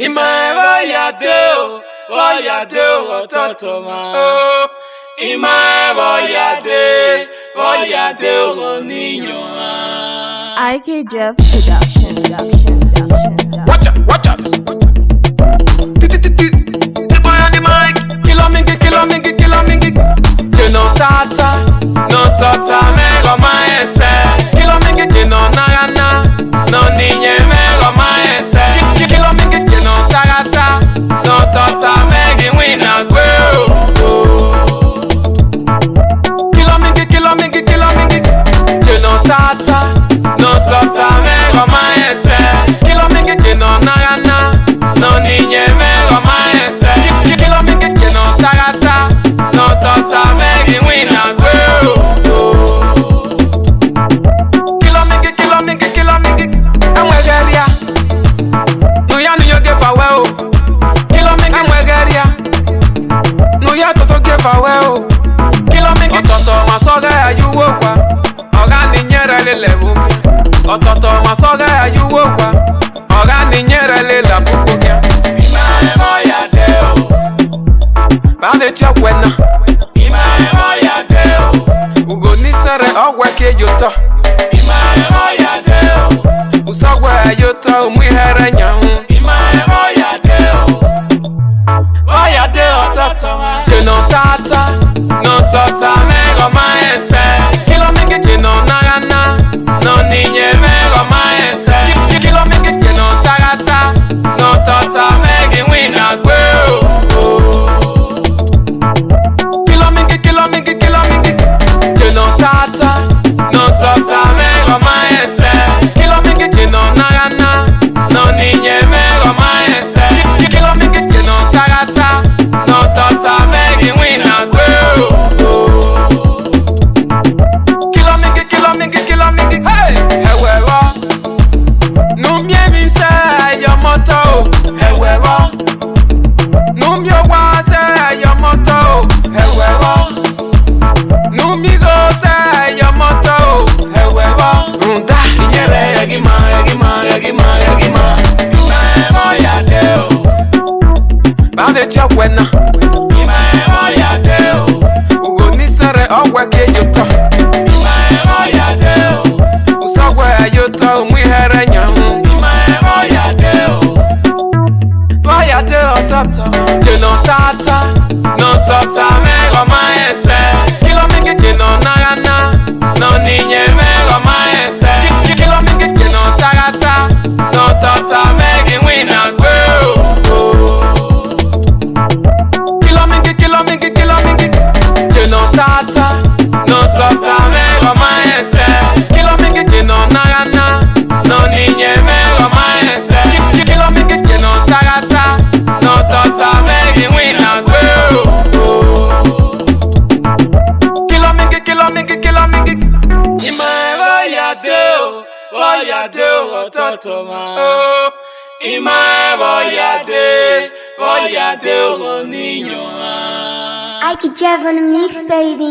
Ima voya deo toto ma. Ima voya deo niño ma. IK Jeff Production. Watch out. Boy on the mic, kill a mingi. You know tata, me go my ese. Kill a mingi, you know nagana, no niñe me go my ese. Kill a mingi, you know tagata, no tata me gi wina go. Kill a mingi, you know tata, no tata me go my ese. Kill a mingi, you know nagana, no niñe me go my ese. Kill a mingi, you know tagata, no tata me gi wina go. Kill a mingi, I'm wegeria. No ya no you give away. Kill a mingi, I'm wegeria. No ya to give away. Kill a mingi, ototo masoga ya yuwa. Oga ninyere lelebu. Ototo masoga ya yuwa. Oga ninyere lelebu kukia. Ima moya deo. Bande chakwena. Ima moya deo. Ugo nisere ogwe ke yoto. Ima moya deo. Usogwe yoto umwihere nyahu. Ima moya deo. Moya deo tata. Jeno tata, no tata mego maese. Kilo mingi jeno nagana, no niñe mego maese. Kilo mingi jeno tagata, no tata megi wina go. Kilo mingi, jeno tata, no tata mego maese. Kilo mingi jeno nagana, no niñe mego maese. Kilo mingi jeno tagata, no tata megi wina go. Kilo mingi, hey, hewewa. Numye mi se yo moto, hewewa. Numye wa se yo moto, hewewa. Numye go se yo moto, hewewa. Runda, inyere yagima. Ima moya deo. Bande chakwena. Ima moya deo. Ugo nisere ogwe ke yoto. Ima moya deo. Usogwe yoto umwihere nyahu. Ima moya deo. Moya deo tata. Jeno tata, no tata mego maese. Kilo mingi jeno nagana, no niñe mego maese. Kilo mingi jeno tagata, no tata megi wina go. Kilo mingi, jeno tata, no tata mego maese. Kilo mingi jeno nagana, no niñe mego maese. Kilo mingi jeno tagata, no tata megi wina go. Kilo mingi. Ima voya deo toto ma. Ima voya deo niño ma. IK Jeff on the mix, baby.